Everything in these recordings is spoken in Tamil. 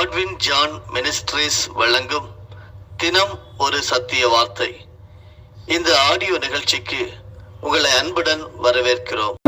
காட்வின் ஜான் மினிஸ்ட்ரீஸ் வழங்கும் தினம் ஒரு சத்திய வார்த்தை. இந்த ஆடியோ நிகழ்ச்சிக்கு உங்களை அன்புடன் வரவேற்கிறோம்.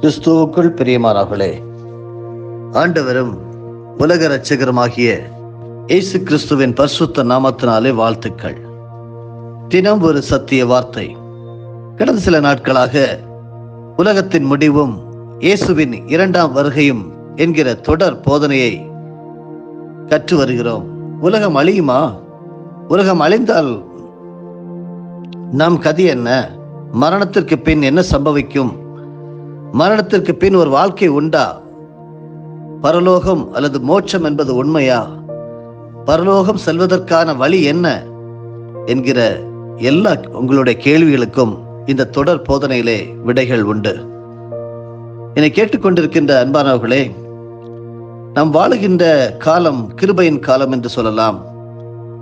கிறிஸ்துவுக்குள் பிரியமானவர்களே, ஆண்டவரும் உலக இரட்சகருமாகிய இயேசு கிறிஸ்துவின் பரிசுத்த நாமத்தினாலே வாழ்த்துக்கள். தினம் ஒரு சத்திய வார்த்தை. கடந்த சில நாட்களாக உலகத்தின் முடிவும் இயேசுவின் இரண்டாம் வருகையும் என்கிற தொடர் போதனையை கற்று வருகிறோம். உலகம் அழியுமா? உலகம் அழிந்தால் நம் கதி என்ன? மரணத்திற்கு பின் என்ன சம்பவிக்கும்? மரணத்திற்கு பின் ஒரு வாழ்க்கை உண்டா? பரலோகம் அல்லது மோட்சம் என்பது உண்மையா? பரலோகம் செல்வதற்கான வழி என்ன என்கிற எல்லா உங்களுடைய கேள்விகளுக்கும் இந்த தொடர் போதனையிலே விடைகள் உண்டு. என்னை கேட்டுக்கொண்டிருக்கின்ற அன்பானவர்களே, நாம் வாழுகின்ற காலம் கிருபையின் காலம் என்று சொல்லலாம்.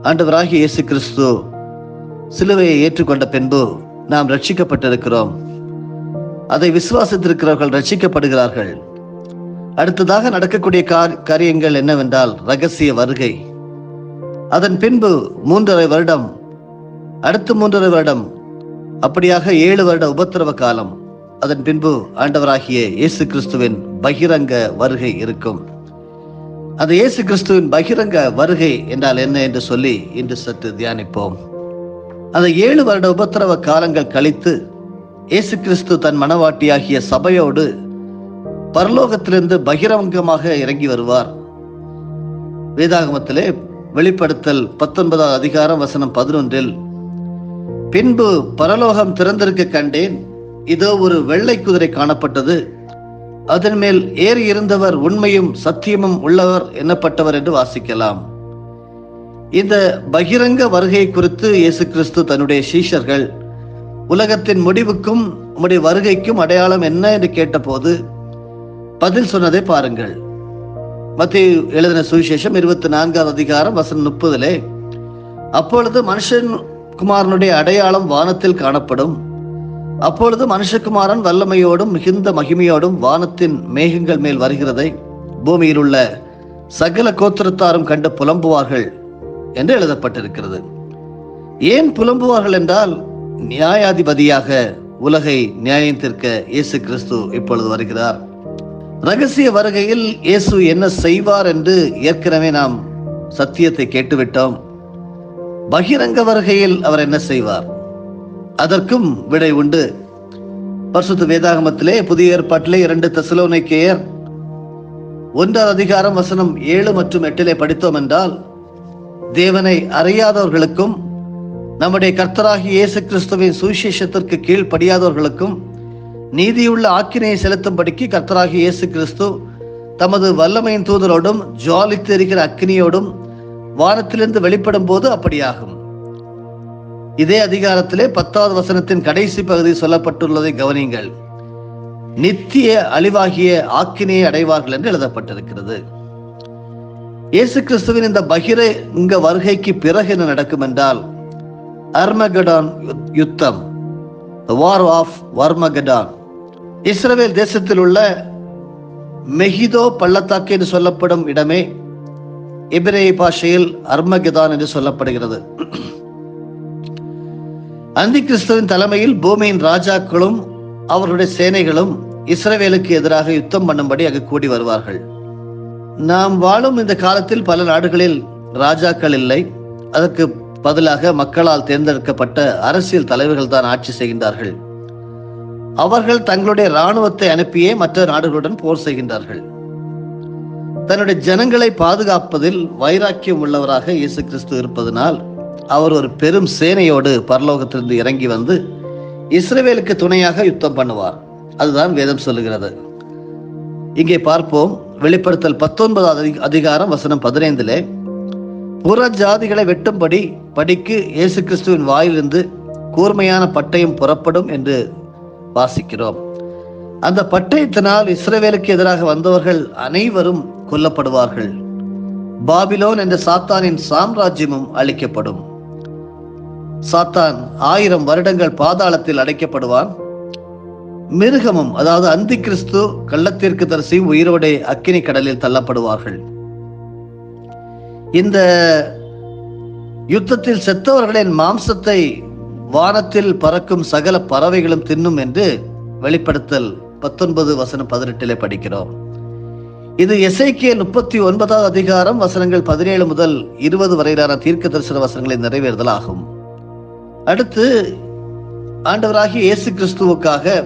ஆண்டவராகிய இயேசு கிறிஸ்து சிலுவையை ஏற்றுக்கொண்ட பின்பு நாம் ரட்சிக்கப்பட்டிருக்கிறோம். அதை விசுவாசித்திருக்கிறவர்கள் ரட்சிக்கப்படுகிறார்கள். அடுத்ததாக நடக்கக்கூடிய காரியங்கள் என்னவென்றால் இரகசிய வருகை. அதன் பின்பு 3.5 வருடம், அடுத்த 3.5 வருடம், அப்படியாக 7 வருட உபத்திரவ காலம். அதன் பின்பு ஆண்டவராகிய இயேசு கிறிஸ்துவின் பகிரங்க வருகை இருக்கும். அந்த இயேசு கிறிஸ்துவின் பகிரங்க வருகை என்றால் என்ன என்று சொல்லி இன்று சற்று தியானிப்போம். அந்த 7 வருட உபத்திரவ காலங்கள் கழித்து இயேசு கிறிஸ்து தன் மனவாட்டியாகிய சபையோடு பரலோகத்திலிருந்து பகிரங்கமாக இறங்கி வருவார். வேதாகமத்திலே வெளிப்படுத்தல் 19 அதிகாரம் வசனம் 11, பின்பு பரலோகம் திறந்திருக்க கண்டேன், இதோ ஒரு வெள்ளை குதிரை காணப்பட்டது, அதன் மேல் ஏறி இருந்தவர் உண்மையும் சத்தியமும் உள்ளவர் எண்ணப்பட்டவர் என்று வாசிக்கலாம். இந்த பகிரங்க வருகை குறித்து இயேசு கிறிஸ்து தன்னுடைய சீஷர்கள் உலகத்தின் முடிவுக்கும் உம்முடைய வருகைக்கும் அடையாளம் என்ன என்று கேட்டபோது பதில் சொன்னதை பாருங்கள். மத்தேயு எழுதின சுவிசேஷம் 24 அதிகாரம் வசனம் 30, அப்பொழுது மனுஷகுமாரனுடைய அடையாளம் வானத்தில் காணப்படும், அப்பொழுது மனுஷகுமாரன் வல்லமையோடும் மிகுந்த மகிமையோடும் வானத்தின் மேகங்கள் மேல் வருகிறதை பூமியில் உள்ள சகல கோத்திரத்தாரும் கண்டு புலம்புவார்கள் என்று எழுதப்பட்டிருக்கிறது. ஏன் புலம்புவார்கள் என்றால், நியாயாதிபதியாக உலகை நியாயம் தீர்க்க இயேசு கிறிஸ்து இப்பொழுது வருகிறார். ரகசிய வருகையில் இயேசு என்ன செய்வார் என்று ஏற்கனவே நாம் சத்தியத்தை கேட்டுவிட்டோம். பகிரங்க வருகையில் அவர் என்ன செய்வார்? அதற்கும் விடை உண்டு. பரிசுத்த வேதாகமத்திலே புதிய ஏற்பாட்டிலே 2 தெசலோனிக்கேயர் 1 அதிகாரம் வசனம் 7 மற்றும் 8 படித்தோம் என்றால், தேவனை அறியாதவர்களுக்கும் நம்முடைய கர்த்தராகிய இயேசு கிறிஸ்துவின் சுவிசேஷத்திற்கு கீழ்ப்படியாதவர்களுக்கும் நீதியுள்ள ஆக்கினையை செலுத்தும்படிக்கு கர்த்தராகிய இயேசு கிறிஸ்து தமது வல்லமையின் தூதரோடும் ஜுவாலித்து இருக்கிற அக்கினியோடும் வானத்திலிருந்து வெளிப்படும் போது அப்படியாகும். இதே அதிகாரத்திலே 10வது வசனத்தின் கடைசி பகுதி சொல்லப்பட்டுள்ளதை கவனியுங்கள். நித்திய அழிவாகிய ஆக்கினையை அடைவார்கள் என்று எழுதப்பட்டிருக்கிறது. இயேசு கிறிஸ்துவின் இந்த பகிரங்க வருகைக்கு பிறகு என்ன நடக்கும் என்றால், அர்மகடான் யுத்தம், வார் ஆஃப் வர்மகடான், இஸ்ரவேல் தேசத்தில் உள்ள மெகிதோ பள்ளத்தாக்கு என்று சொல்லப்படும் இடமே எபிரேய பாஷையில் அர்மகடான் என்று சொல்லப்படுகிறது. அந்தி கிறிஸ்துவின் தலைமையில் பூமியின் ராஜாக்களும் அவர்களுடைய சேனைகளும் இஸ்ரவேலுக்கு எதிராக யுத்தம் பண்ணும்படி அங்கு கூடி வருவார்கள். நாம் வாழும் இந்த காலத்தில் பல நாடுகளில் ராஜாக்கள் இல்லை, அதற்கு பதிலாக மக்களால் தேர்ந்தெடுக்கப்பட்ட அரசியல் தலைவர்கள் தான் ஆட்சி செய்கின்றார்கள். அவர்கள் தங்களுடைய இராணுவத்தை அனுப்பியே மற்ற நாடுகளுடன் போர் செய்கின்றார்கள். தன்னுடைய ஜனங்களை பாதுகாப்பதில் வைராக்கியம் உள்ளவராக இயேசு கிறிஸ்து இருப்பதனால் அவர் ஒரு பெரும் சேனையோடு பரலோகத்திலிருந்து இறங்கி வந்து இஸ்ரவேலுக்கு துணையாக யுத்தம் பண்ணுவார். அதுதான் வேதம் சொல்லுகிறது. இங்கே பார்ப்போம். வெளிப்படுத்தல் 19வது அதிகாரம் வசனம் 15 புற ஜாதிகளை வெட்டும்படி படிக்கு இயேசு கிறிஸ்துவின் வாயிலிருந்து கூர்மையான பட்டயம் புறப்படும் என்று வாசிக்கிறோம். அந்த பட்டயத்தினால் இஸ்ரவேலுக்கு எதிராக வந்தவர்கள் அனைவரும் கொல்லப்படுவார்கள். பாபிலோன் என்ற சாத்தானின் சாம்ராஜ்யமும் அழிக்கப்படும். சாத்தான் 1000 வருடங்கள் பாதாளத்தில் அடைக்கப்படுவான். மிருகமும், அதாவது அந்தி கிறிஸ்து கள்ளத்திற்கு தரிசி உயிரோடே அக்கினி கடலில் தள்ளப்படுவார்கள். இந்த யுத்தத்தில் செத்தவர்களின் மாம்சத்தை வானத்தில் பறக்கும் சகல பறவைகளும் தின்னும் என்று வெளிப்படுத்தல் 19 வசனம் 18 படிக்கிறோம். இது எசேக்கியேல் 39வது அதிகாரம் வசனங்கள் 17 முதல் 20 வரையிலான தீர்க்க தரிசன வசனங்களின் நிறைவேறுதல் ஆகும். அடுத்து ஆண்டவராகிய இயேசு கிறிஸ்துவுக்காக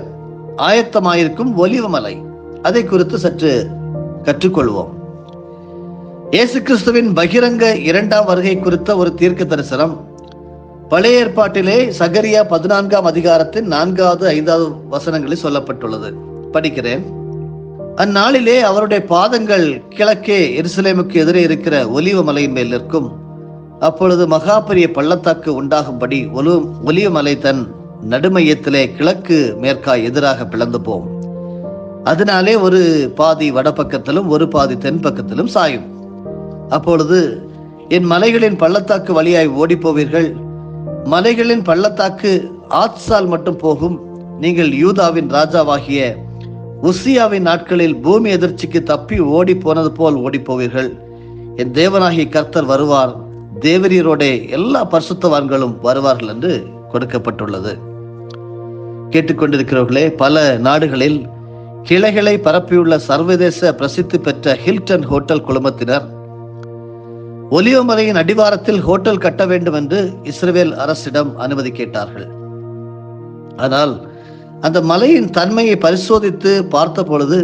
ஆயத்தமாயிருக்கும் ஒலிவ மலை, அதை குறித்து சற்று கற்றுக்கொள்வோம். இயேசு கிறிஸ்துவின் பகிரங்க 2ஆம் வருகை குறித்த ஒரு தீர்க்க தரிசனம் பழைய ஏற்பாட்டிலே சகரியா 14ஆம் அதிகாரத்தின் 4வது 5வது வசனங்களில் சொல்லப்பட்டுள்ளது. படிக்கிறேன். அந்நாளிலே அவருடைய பாதங்கள் கிழக்கே எருசலேமுக்கு எதிரே இருக்கிற ஒலிவ மலையின் மேல் நிற்கும். அப்பொழுது மகா பெரிய பள்ளத்தாக்கு உண்டாகும்படி ஒலிவ மலை தன் நடுமையத்திலே கிழக்கு மேற்காய் எதிராக பிளந்து போம். அதனாலே ஒரு பாதி வடபக்கத்திலும் ஒரு பாதி தென் பக்கத்திலும் சாயும். அப்பொழுது என் மலைகளின் பள்ளத்தாக்கு வழியாய் ஓடி போவீர்கள். மலைகளின் பள்ளத்தாக்கு ஆத்சால் மட்டும் போகும். நீங்கள் யூதாவின் ராஜாவாகிய உசியாவின் நாட்களில் பூமி எதிர்ச்சிக்கு தப்பி ஓடி போனது போல் ஓடி போவீர்கள். என் தேவனாகிய கர்த்தர் வருவார், தேவரீரோட எல்லா பரிசுத்தவான்களும் வருவார்கள் என்று கொடுக்கப்பட்டுள்ளது. கேட்டுக்கொண்டிருக்கிறவர்களே, பல நாடுகளில் கிளைகளை பரப்பியுள்ள சர்வதேச பிரசித்தி பெற்ற ஹில்டன் ஹோட்டல் குழுமத்தினர் ஒலிவமலையின் அடிவாரத்தில் ஹோட்டல் கட்ட வேண்டும் என்று இஸ்ரவேல் அரசிடம் அனுமதி கேட்டார்கள். ஆனால் அந்த மலையின் தன்மையை பரிசோதித்து பார்த்த பொழுது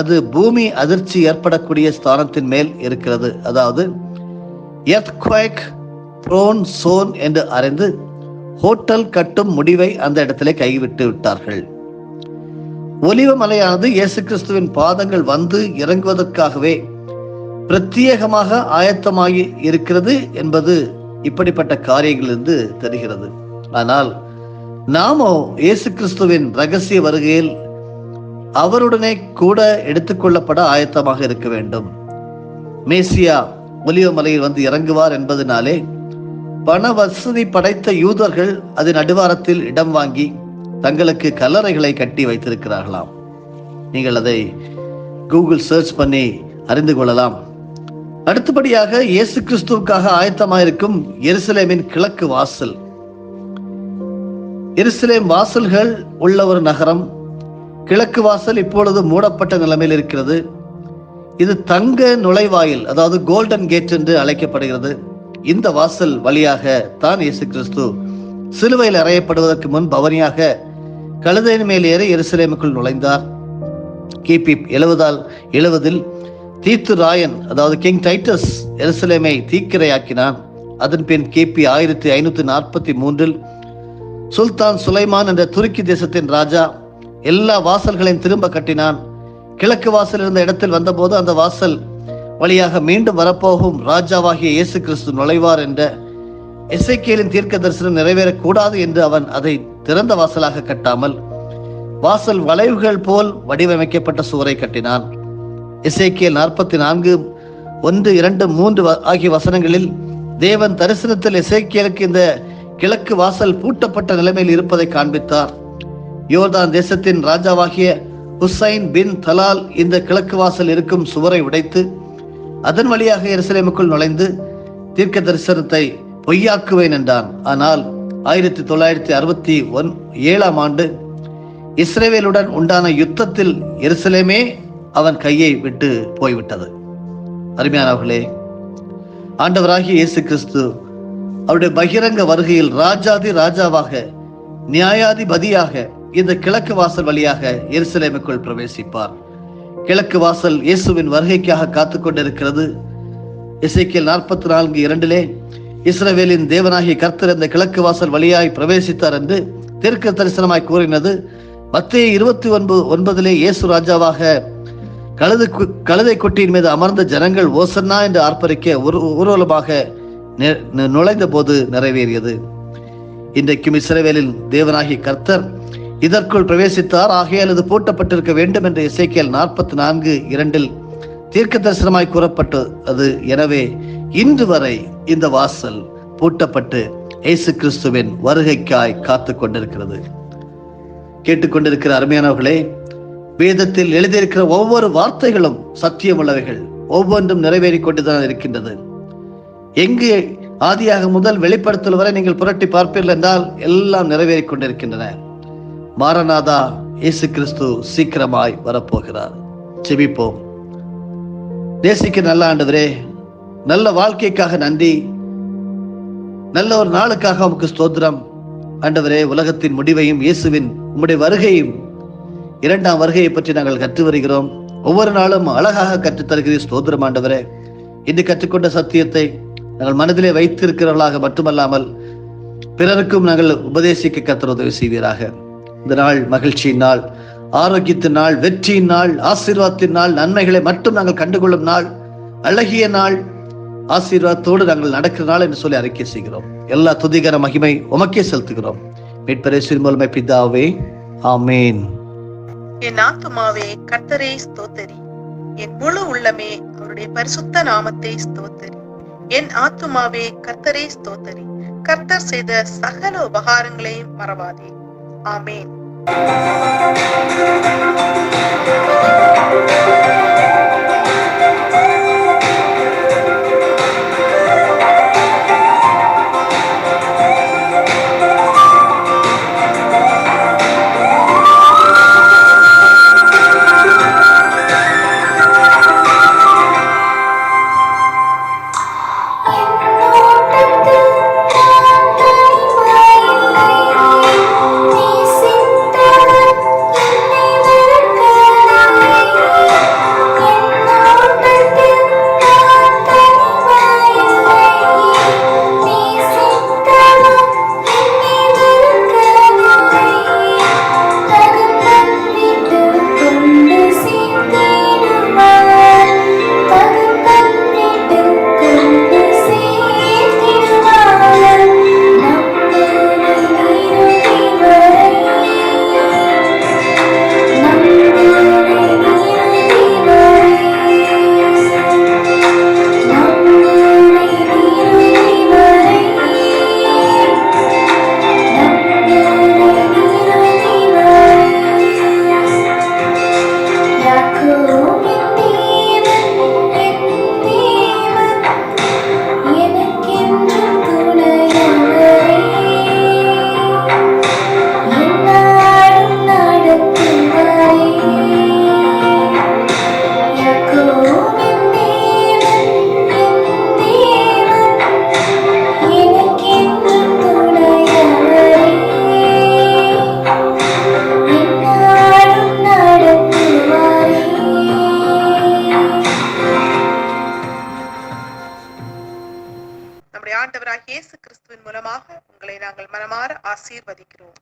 அது பூமி அதிர்ச்சி ஏற்படக்கூடிய ஸ்தானத்தின் மேல் இருக்கிறது, அதாவது எர்த்குவேக் ப்ரோன் சோன் என்று அறிந்து ஹோட்டல் கட்டும் முடிவை அந்த இடத்திலே கைவிட்டு விட்டார்கள். ஒலிவ மலையானது இயேசு கிறிஸ்துவின் பாதங்கள் வந்து இறங்குவதற்காகவே பிரத்யேகமாக ஆயத்தமாகி இருக்கிறது என்பது இப்படிப்பட்ட காரியங்களிலிருந்து தெரிகிறது. ஆனால் நாமோ இயேசு கிறிஸ்துவின் ரகசிய வருகையில் அவருடனே கூட எடுத்துக்கொள்ளப்பட ஆயத்தமாக இருக்க வேண்டும். மேசியா ஒலிவ மலையில் வந்து இறங்குவார் என்பதனாலே பண வசதி படைத்த யூதர்கள் அதன் அடிவாரத்தில் இடம் வாங்கி தங்களுக்கு கல்லறைகளை கட்டி வைத்திருக்கிறார்களாம். நீங்கள் அதை கூகுள் சர்ச் பண்ணி அறிந்து கொள்ளலாம். அடுத்தபடியாக இயேசு கிறிஸ்துவுக்காக ஆயத்தமாயிருக்கும் எருசலேமின் கிழக்கு வாசல். எருசலேம் வாசல்கள் உள்ள ஒரு நகரம். கிழக்கு வாசல் இப்பொழுது மூடப்பட்ட நிலைமையில் இருக்கிறது. இது தங்க நுழைவாயில், அதாவது கோல்டன் கேட் என்று அழைக்கப்படுகிறது. இந்த வாசல் வழியாக தான் இயேசு கிறிஸ்து சிலுவையில் அறையப்படுவதற்கு முன் பவனியாக கழுதையின் மேல் ஏறி எருசலேமுக்குள் நுழைந்தார். கிபி 70 தீத்து ராயன், அதாவது கிங் டைட்டஸ் எருசலேமை தீக்கிரையாக்கினான். அதன் பின் கிபி 1543 சுல்தான் சுலைமான் என்ற துருக்கி தேசத்தின் ராஜா எல்லா வாசல்களையும் திரும்ப கட்டினான். கிழக்கு வாசல் இருந்த இடத்தில் வந்தபோது அந்த வாசல் வழியாக மீண்டும் வரப்போகும் ராஜாவாகிய இயேசு கிறிஸ்து நுழைவார் என்ற எசேக்கியேலின் தீர்க்க தரிசனம் நிறைவேறக்கூடாது என்று அவன் அதை திறந்த வாசலாக கட்டாமல் வாசல் வளைவுகள் போல் வடிவமைக்கப்பட்ட சுவரை கட்டினான். எசேக்கியேல் 44:1, 2, 3 ஆகிய வசனங்களில் தேவன் தரிசனத்தில் எசேக்கியேலுக்கு இந்த கிழக்கு வாசல் பூட்டப்பட்ட நிலைமையில் இருப்பதை காண்பித்தார். யோர்தான் தேசத்தின் ராஜாவாகிய ஹுசைன் பின் தலால் இந்த கிழக்கு வாசல் இருக்கும் சுவரை உடைத்து அதன் வழியாக எருசலேமுக்குள் நுழைந்து தீர்க்க தரிசனத்தை பொய்யாக்குவேன் என்றான். ஆனால் 1967 ஆண்டு இஸ்ரவேலுடன் உண்டான யுத்தத்தில் எருசலேமே அவன் கையை விட்டு போய்விட்டது. அருமையானவர்களே, ஆண்டவராகிய இயேசு கிறிஸ்து அவருடைய பகிரங்க வருகையில் ராஜாதி ராஜாவாக நியாயாதிபதியாக இந்த கிழக்கு வாசல் வழியாக எருசலேமுக்குள் பிரவேசிப்பார். கிழக்கு வாசல் இயேசுவின் வருகைக்காக காத்துக் கொண்டிருக்கிறது. எசேக்கியேல் 44:2 இஸ்ரவேலின் தேவனாகிய கர்த்தர் இந்த கிழக்கு வாசல் வழியாய் பிரவேசித்தார் என்று தீர்க்க தரிசனமாய் கூறினது. மத்தேயு 29:9 இயேசு ராஜாவாக கழுதை குட்டியின் மீது அமர்ந்த ஜனங்கள் ஓசன்னா என்று ஆர்ப்பரிக்க ஊர்வலமாக நுழைந்த போது நிறைவேறியது. இன்றைக்கும் இஸ்ரவேலின் தேவனாகிய கர்த்தர் இதற்குள் பிரவேசித்தார், ஆகையால் இது பூட்டப்பட்டிருக்க வேண்டும் என்று எசேக்கியேல் 44:2 தீர்க்க தரிசனமாய் கூறப்பட்டது. எனவே இன்று வரை இந்த வாசல் பூட்டப்பட்டு இயேசு கிறிஸ்துவின் வருகைக்காய் காத்து கொண்டிருக்கிறது. கேட்டுக்கொண்டிருக்கிற அருமையானவர்களே, வேதத்தில் எழுதியிருக்கிற ஒவ்வொரு வார்த்தைகளும் சத்தியம் உள்ளவைகள், ஒவ்வொன்றும் நிறைவேறிக் கொண்டுதான் இருக்கின்றது. எங்கு ஆதியாக முதல் வெளிப்படுத்தல் வரை நீங்கள் புரட்டி பார்ப்பீர்கள் என்றால் எல்லாம் நிறைவேறிக் கொண்டிருக்கின்றன. மாரநாதா, இயேசு கிறிஸ்து சீக்கிரமாய் வரப்போகிறார். ஜெபிப்போம். நேசிக்க நல்ல ஆண்டவரே, நல்ல வாழ்க்கைக்காக நன்றி, நல்ல ஒரு நாளுக்காக உமக்கு ஸ்தோத்திரம். ஆண்டவரே, உலகத்தின் முடிவையும் இயேசுவின் உம்முடைய வருகையும் 2ஆம் வருகையை பற்றி நாங்கள் கற்று வருகிறோம். ஒவ்வொரு நாளும் அழகாக கற்றுத் தருகிறீர். ஸ்தோத்திரம் ஆண்டவரே. இன்று கற்றுக்கொண்ட சத்தியத்தை நாங்கள் மனதிலே வைத்திருக்கிறவர்களாக மட்டுமல்லாமல் பிறருக்கும் நாங்கள் உபதேசிக்க கர்த்தர் உதவி செய்வீராக. இந்த நாள் மகிழ்ச்சியின் நாள், ஆரோக்கியத்தின் நாள், வெற்றியின் நாள், ஆசீர்வாதத்தின் நாள், நன்மைகளை மட்டும் நாங்கள் கண்டுகொள்ளும் நாள், அழகிய நாள், ஆசீர்வாதத்தோடு நாங்கள் நடக்கிற நாள் என்று சொல்லி அறிக்கை செய்கிறோம். எல்லா துதிகர மகிமை உமக்கே செலுத்துகிறோம். மீட்பர் இயேசுவின் மூலமே பிதாவே, ஆமேன். என் ஆத்துமாவே கர்த்தரை ஸ்தோத்தரி, என் முழு உள்ளமே அவருடைய பரிசுத்த நாமத்தை ஸ்தோத்தரி. என் ஆத்துமாவே கர்த்தரை ஸ்தோத்தரி, கர்த்தர் செய்த சகல உபகாரங்களையும் மறவாதே. ஆமேன். நம்முடைய ஆண்டவராகிய இயேசு கிறிஸ்துவின் மூலமாக உங்களை நாங்கள் மனமாற ஆசீர்வதிக்கிறோம்.